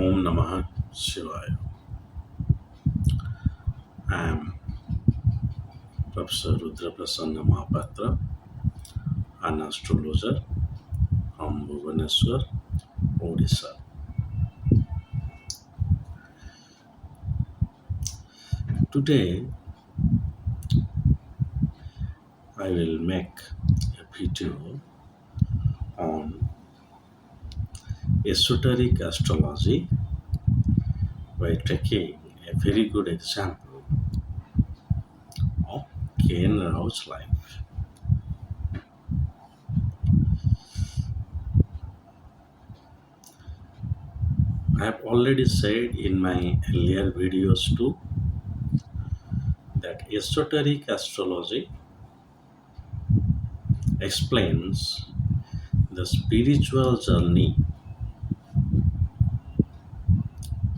Om Namah Shivaya. I am Professor rudramohapatra, an astrologer from Bhubaneswar, Odisha. Today, I will make a video on esoteric astrology by taking a very good example of K.N. Rao's life. I have already said in my earlier videos too that esoteric astrology explains the spiritual journey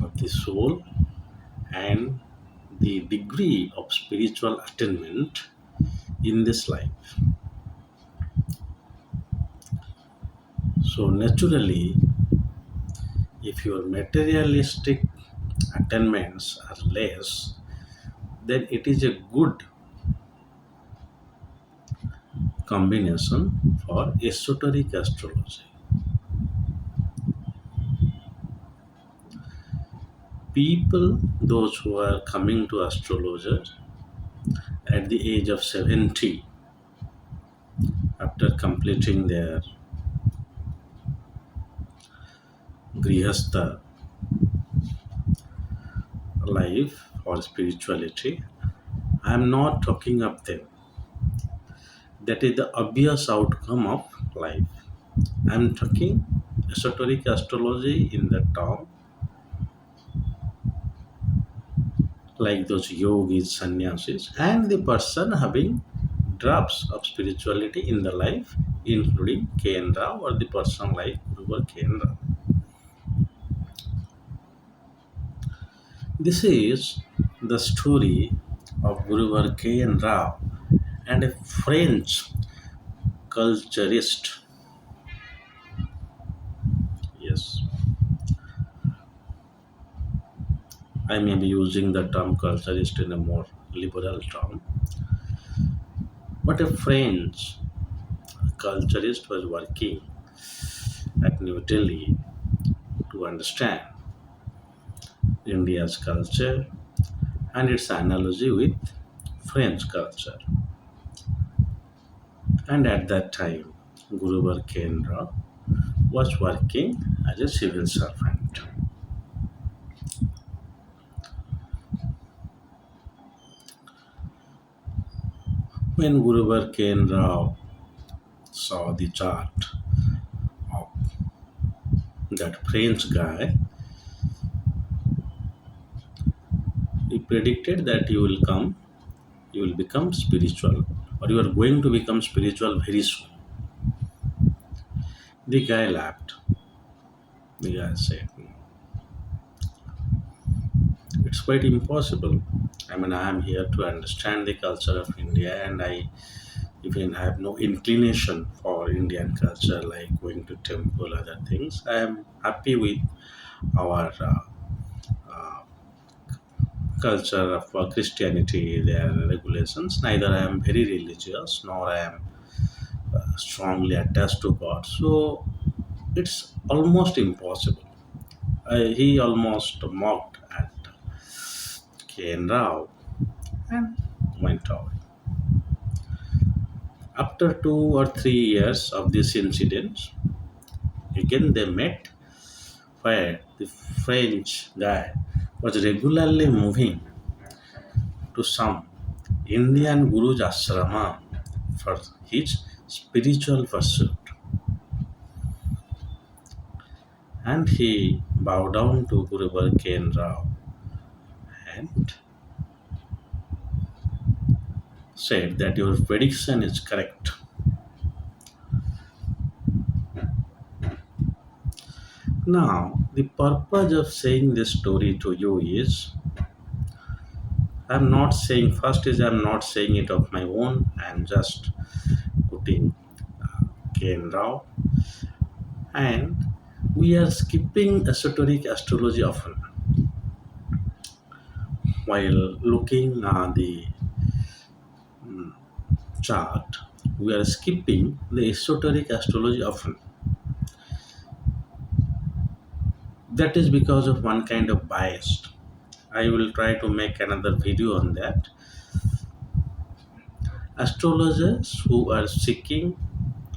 of the soul and the degree of spiritual attainment in this life. So, naturally, if your materialistic attainments are less, then it is a good combination for esoteric astrology. People, those who are coming to astrologer at the age of 70, after completing their grihastha life or spirituality, I am not talking of them. That is the obvious outcome of life. I am talking esoteric astrology in the term like those yogis, sannyasis, and the person having drops of spirituality in the life, including K.N. Rao or the person like Guru K.N. Rao. This is the story of Guru K.N. Rao and a French culturist. Yes, I may be using the term culturist in a more liberal term, but a French culturist was working at New Delhi to understand India's culture and its analogy with French culture. And at that time, Guru K.N. Rao was working as a civil servant. When Guru K.N. Rao saw the chart of that French guy, he predicted that you will become spiritual, or you are going to become spiritual very soon. The guy laughed. The guy said, it's quite impossible. I mean, I am here to understand the culture of India, and I even have no inclination for Indian culture, like going to temple, other things. I am happy with our uh, culture of Christianity, their regulations. Neither I am very religious, nor I am strongly attached to God. So it's almost impossible. He almost mocked at K.N. Rao and went out. After 2 or 3 years of this incident, again they met where the French guy was regularly moving to some Indian Guru's ashrama for his spiritual pursuit. And he bowed down to Guru K.N. Rao and said that your prediction is correct. Now, the purpose of saying this story to you is I'm not saying, first is I'm not saying it of my own, I'm just putting K.N. Rao, and We are skipping esoteric astrology often while looking at the chart. We are skipping the esoteric astrology often. That is because of one kind of bias. I will try to make another video on that. Astrologers who are seeking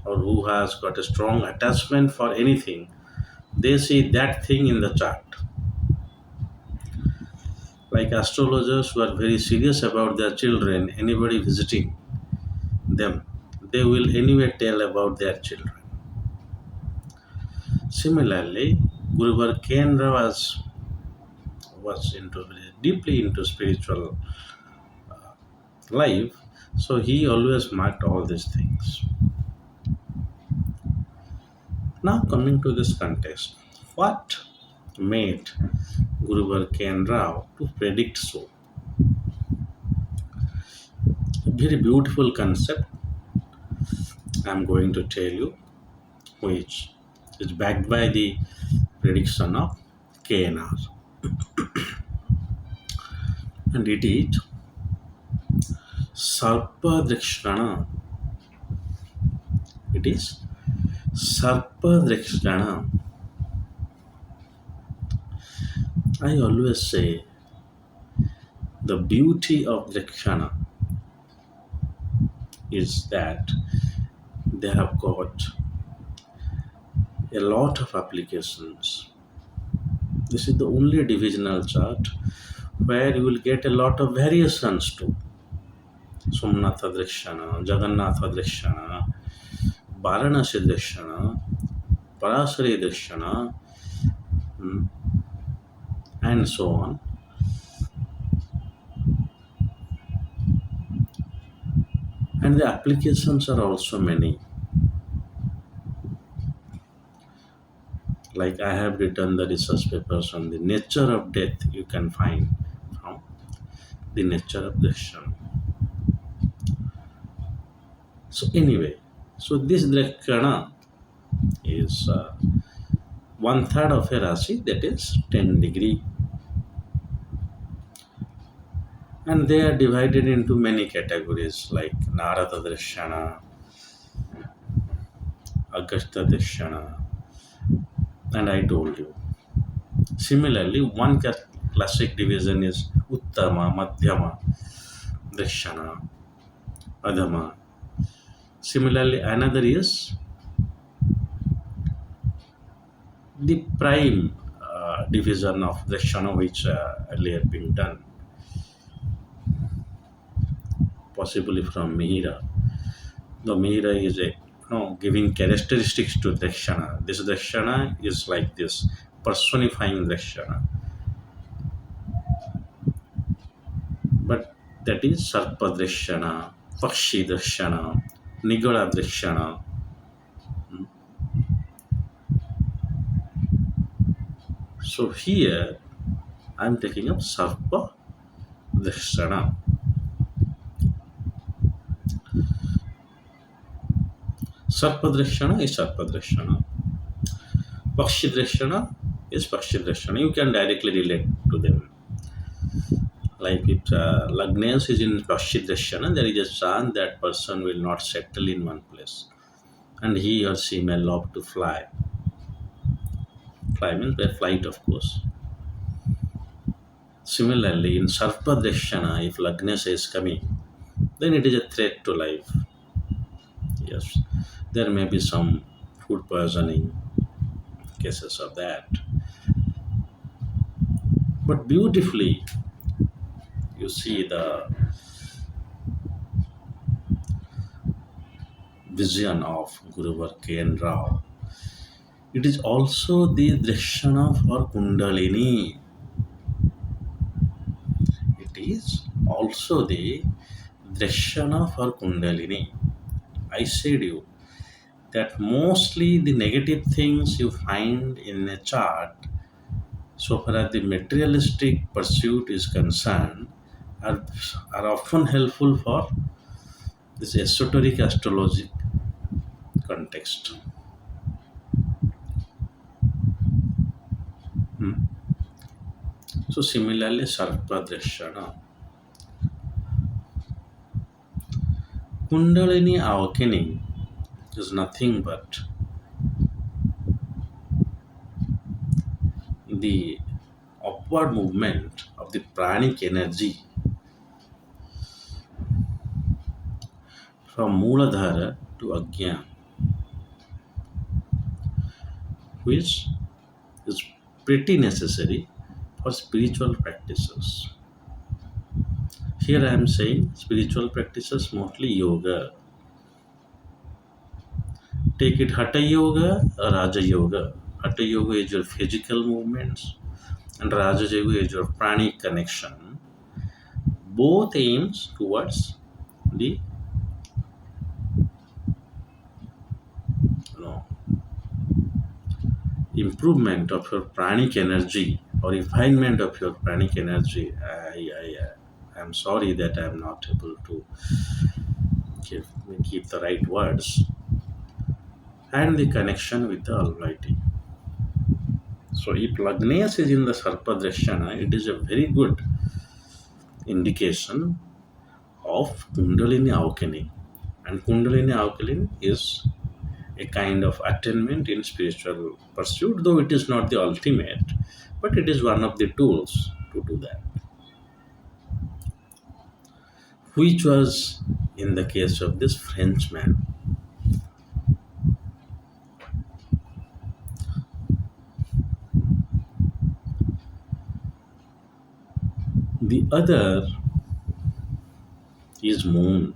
or who has got a strong attachment for anything, they see that thing in the chart. Like astrologers who are very serious about their children, anybody visiting them, they will anyway tell about their children. Similarly, Guru Kendra was deeply into spiritual life, so he always marked all these things. Now coming to this context, what made Guru Kendra to predict so? A very beautiful concept I'm going to tell you, which is backed by the prediction of KNR, and it is Sarpa Drekkana. It is Sarpa Drekkana. I always say the beauty of Drekkana is that they have got a lot of applications. This is the only divisional chart where you will get a lot of variations too. Somnatha Drekshana, Jagannatha Drekshana, Varanasi Drekshana, Parasari Drekshana, and so on. And the applications are also many. Like I have written the research papers on the nature of death, you can find from the nature of Drekshana. So anyway, so this Drekkana is one third of a Rasi, that is 10 degree, and they are divided into many categories like Narada Drekshana, Agastya Drekshana, and I told you. Similarly, one classic division is Uttama, Madhyama, Drekshana, Adhama. Similarly, another is the prime division of Drekshana, which earlier been done, possibly from Mihira. The Mihira is a giving characteristics to Drekshana. This Drekshana is like this, personifying Drekshana. But that is Sarpa Drekshana, Pakshi Drekshana, Nigala Drekshana. So here I am taking up Sarpa Drekshana. Sarpa Drekshana is Sarpa Drekshana. Pakshi Drekshana is Pakshi Drekshana. You can directly relate to them. Like if Lagnes is in Pakshi Drekshana, there is a chance that person will not settle in one place, and he or she may love to fly. Fly means by flight, of course. Similarly, in Sarpa Drekshana, if Lagnes is coming, then it is a threat to life. Yes, there may be some food poisoning cases of that. But beautifully, you see the vision of Guru K.N. Rao. It is also the Drekshana for Kundalini. It is also the Drekshana for Kundalini. I said you that mostly the negative things you find in a chart, so far as the materialistic pursuit is concerned, are often helpful for this esoteric astrology context. So similarly, Sarpa Drishyana. Kundalini awakening is nothing but the upward movement of the pranic energy from Mooladhara to Agyan, which is pretty necessary for spiritual practices. Here I am saying spiritual practices, mostly yoga. Take it Hatha Yoga or Raja Yoga. Hatha Yoga is your physical movements, and Raja Yoga is your pranic connection. Both aims towards the you know, improvement of your pranic energy or refinement of your pranic energy. I'm sorry that I'm not able to give, keep the right words, and the connection with the Almighty. So if Lagnes is in the Sarpa Drishyana, it is a very good indication of Kundalini awakening. And Kundalini awakening is a kind of attainment in spiritual pursuit, though it is not the ultimate, but it is one of the tools to do that, which was in the case of this Frenchman. The other is moon.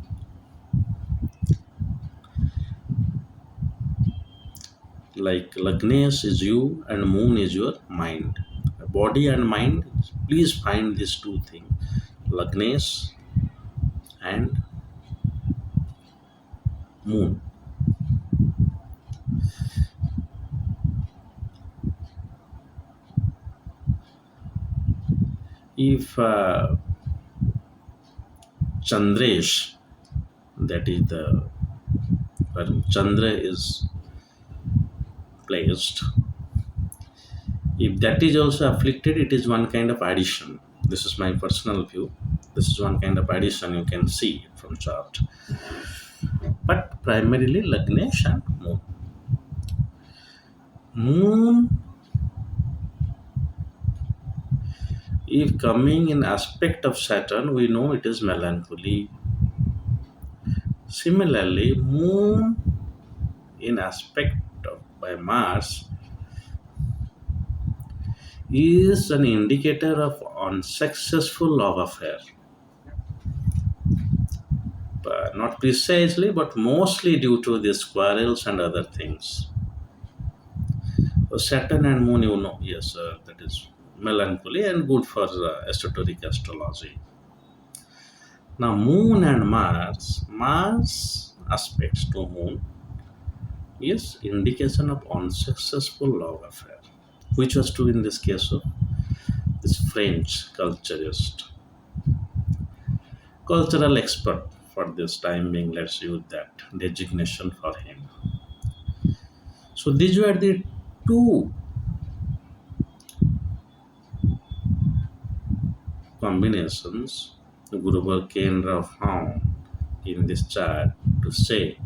Like Lagnes is you and moon is your mind. Body and mind, please find these two things. Lagnes and moon. If Chandresh, that is the where Chandra is placed, if that is also afflicted, it is one kind of addition. This is my personal view. This is one kind of addition you can see from chart. But primarily Lagnesh and Moon. Moon, if coming in aspect of Saturn, we know it is melancholy. Similarly, Moon in aspect of by Mars is an indicator of unsuccessful love affair. Not precisely, but mostly due to these quarrels and other things. Saturn and Moon, you know, yes, that is melancholy and good for esoteric astrology. Now, Moon and Mars aspects to Moon is indication of unsuccessful love affair, which was true in this case of this French culturist, cultural expert for this time being. Let's use that designation for him. So these were the two combinations Guru Kendra found in this chart to say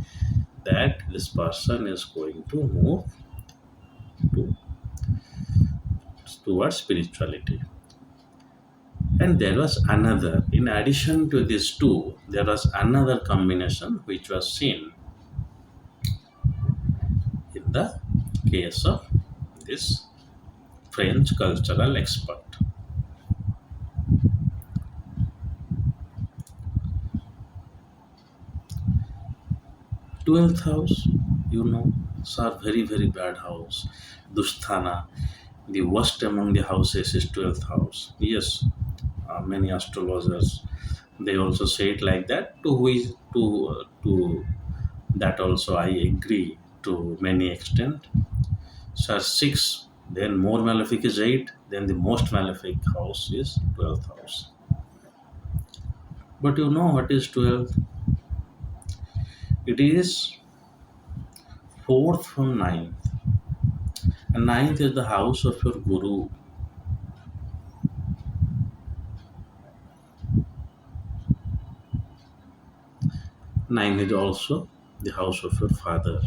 that this person is going to move to, towards spirituality. And there was another, in addition to these two, there was another combination which was seen in the case of this French cultural expert. 12th house, you know, is a very, very bad house. Dusthana, the worst among the houses is 12th house. Yes, many astrologers, they also say it like that. To that also I agree to many extent. So 6, then more malefic is 8, then the most malefic house is 12th house. But you know what is 12th? It is 4th from ninth. And ninth is the house of your guru. Nine is also the house of your father.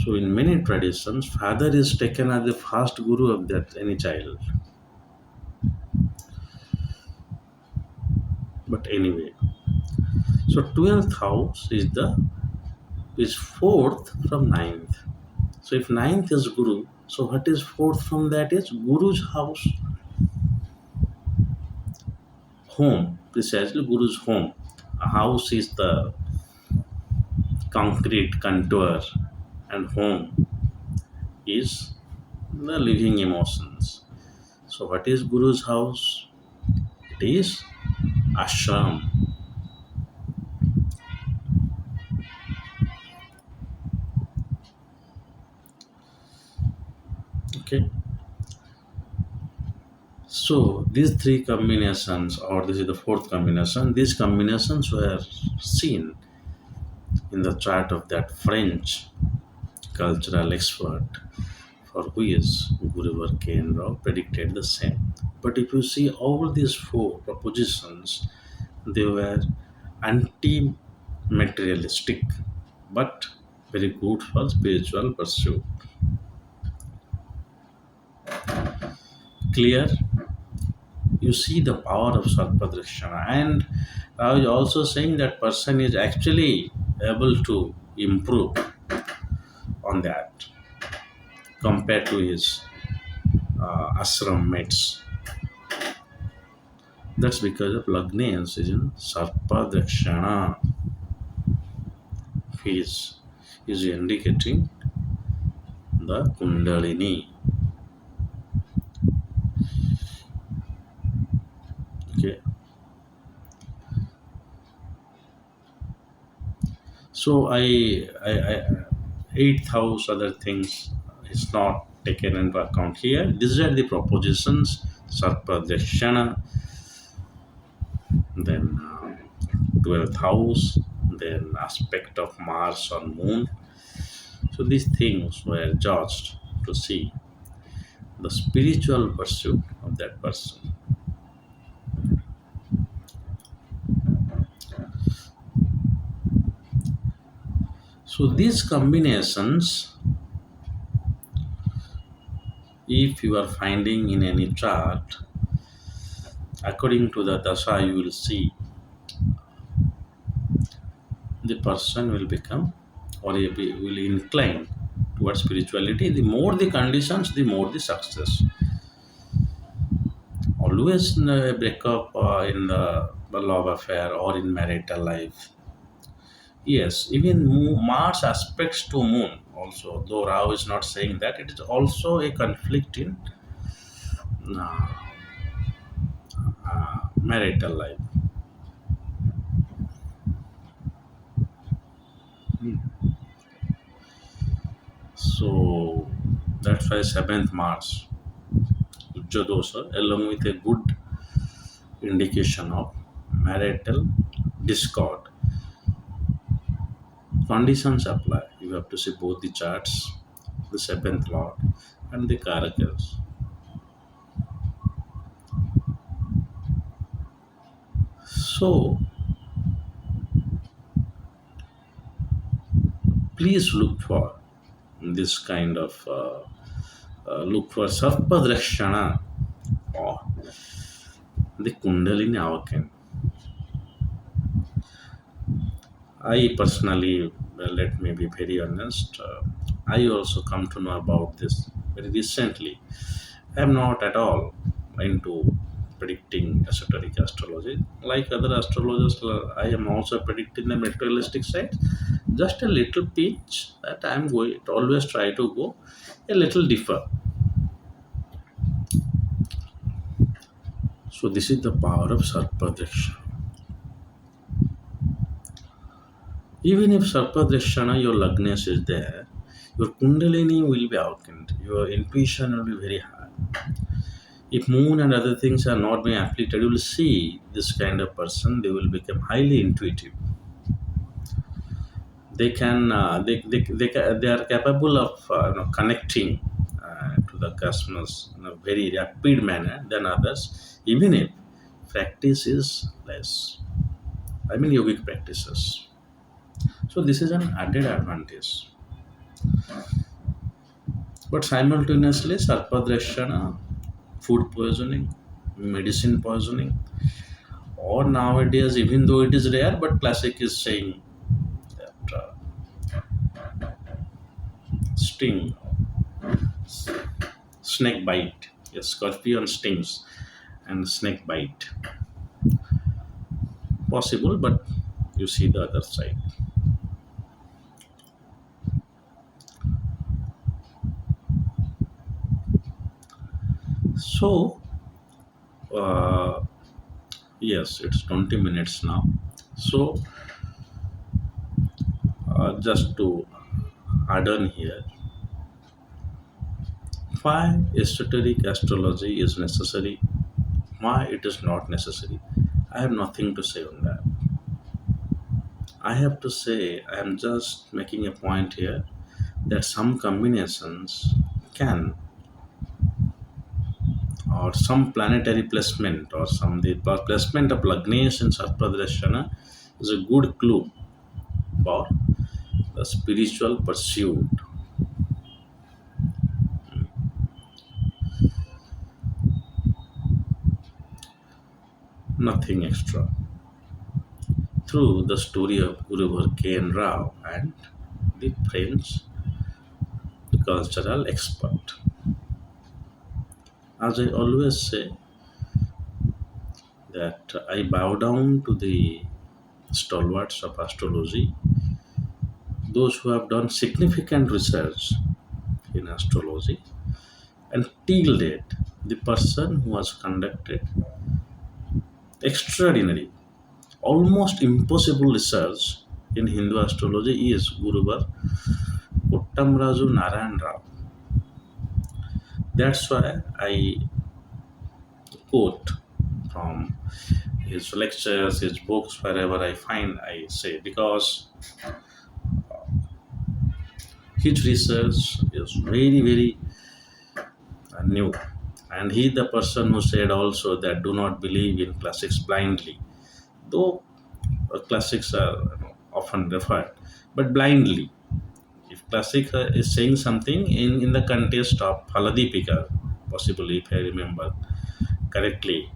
So in many traditions, father is taken as the first guru of that any child. But anyway, so 12th house is fourth from ninth. So if ninth is guru, so what is fourth from that is guru's house, home, precisely guru's home. A house is the concrete contour, and home is the living emotions. So what is guru's house? It is ashram. Okay. So these three combinations, or this is the fourth combination, these combinations were seen in the chart of that French cultural expert for which Gulliver Kane Rao predicted the same. But if you see all these four propositions, they were anti materialistic but very good for spiritual pursuit. Clear? You see the power of Sarpa Drakshana. And I was also saying that person is actually able to improve on that compared to his ashram mates. That's because of Lagnes is in Sarpa Drakshana. He is indicating the Kundalini. Okay. So I eighth house other things is not taken into account here. These are the propositions Sarpa Drakshana, then 12th house, then aspect of Mars on Moon. So these things were judged to see the spiritual pursuit of that person. So these combinations, if you are finding in any chart, according to the dasha, you will see the person will become or will incline towards spirituality. The more the conditions, the more the success. Always break up in the love affair or in marital life. Yes, even Mars aspects to Moon also, though Rao is not saying that, it is also a conflict in uh, marital life. So that's why 7th Mars, Ujja Dosa, along with a good indication of marital discord. Conditions apply. You have to see both the charts, the 7th lord, and the Karakas. So please look for this kind of look for Sarpa Drakshana or the Kundalini awakening. I personally, well, let me be very honest, I also come to know about this very recently. I am not at all into predicting esoteric astrology. Like other astrologers, I am also predicting the materialistic side. Just a little pinch that I am going to always try to go a little deeper. So this is the power of Sarpa Drakshana. Even if Sarpa Drakshana, your Lagnes is there, your Kundalini will be awakened, your intuition will be very high. If moon and other things are not being afflicted, you will see this kind of person, they will become highly intuitive. They can, they are capable of connecting to the cosmos in a very rapid manner than others, even if practice is less. I mean yogic practices. So this is an added advantage. But simultaneously, Sarpa Drakshana, food poisoning, medicine poisoning, or nowadays, even though it is rare, but classic is saying that sting, snake bite. Yes, scorpion stings and snake bite. Possible, but you see the other side. So, uh, yes, it's 20 minutes now. So, just to add on here, why esoteric astrology is necessary, why it is not necessary. I have nothing to say on that. I have to say, I am just making a point here that some combinations can, or some planetary placement, or some the placement of Lagnesh and Sarpadrashana is a good clue for the spiritual pursuit. Nothing extra. Through the story of Guru K. N. Rao and the French cultural expert. As I always say, that I bow down to the stalwarts of astrology, those who have done significant research in astrology, and till date, the person who has conducted extraordinary, almost impossible research in Hindu astrology is Guruvar Uttamraju Narayan Rao. That's why I quote from his lectures, his books, wherever I find, I say, because his research is very, very new. And he, the person who said also that do not believe in classics blindly, though classics are often referred, but blindly. If classic is saying something in the context of Haladipika, possibly if I remember correctly,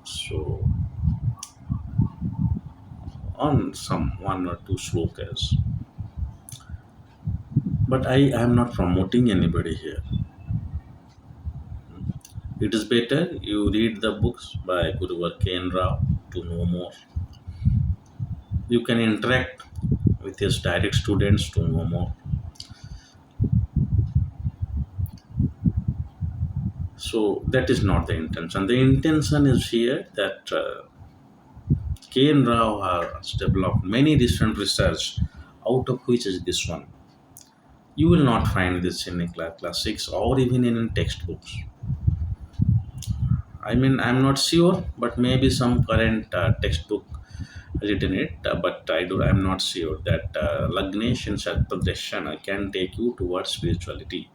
so on some one or two slokas. But I am not promoting anybody here. It is better you read the books by Guru K. N. Rao to know more. You can interact with his direct students to know more. So that is not the intention. The intention is here that K. N. Rao has developed many different research, out of which is this one. You will not find this in classics or even in textbooks. I mean, I'm not sure, but maybe some current textbook written it, but I'm not sure that Lagnesh and Sarpadeshana can take you towards spirituality,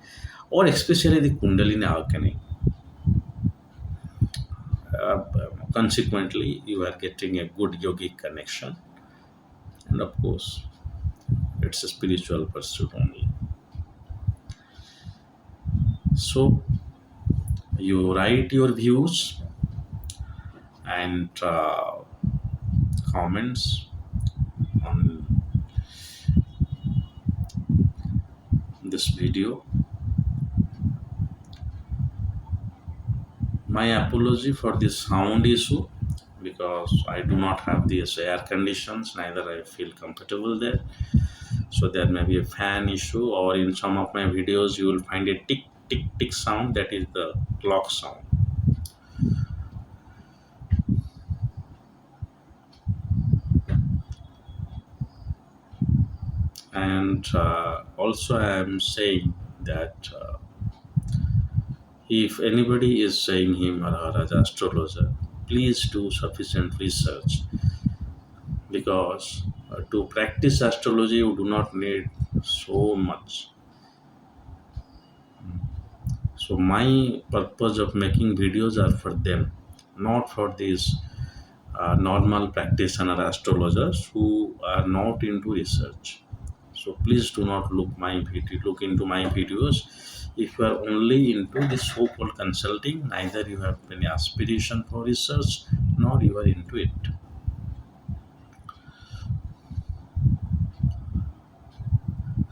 or especially the Kundalini awakening. Consequently, you are getting a good yogic connection, and of course, it's a spiritual pursuit only. So, you write your views and comments on this video. My apology for this sound issue, because I do not have these air conditions, neither I feel comfortable there. So there may be a fan issue, or in some of my videos you will find a tick tick tick sound, that is the clock sound. And also I am saying that if anybody is saying him or her as astrologer, please do sufficient research, because to practice astrology you do not need so much. So my purpose of making videos are for them, not for these normal practitioner astrologers who are not into research. So please do not look into my videos if you are only into the so-called consulting. Neither you have any aspiration for research nor you are into it.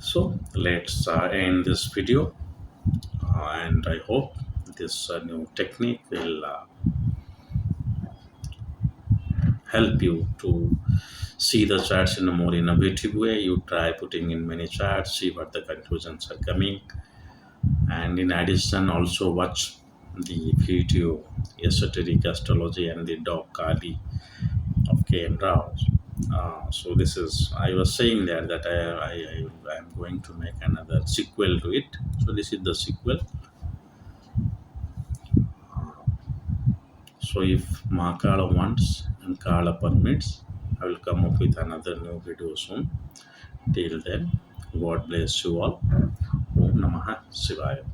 So let's end this video, and I hope this new technique will help you to see the charts in a more innovative way. You try putting in many charts, see what the conclusions are coming, and in addition, also watch the video Esoteric Astrology and the Dog Kali of K.M. Rao. So this is, I was saying there that I am going to make another sequel to it. So this is the sequel. So if Mahakala wants and Kala permits, I will come up with another new video soon. Till then, God bless you all. Om Namaha Shivaya.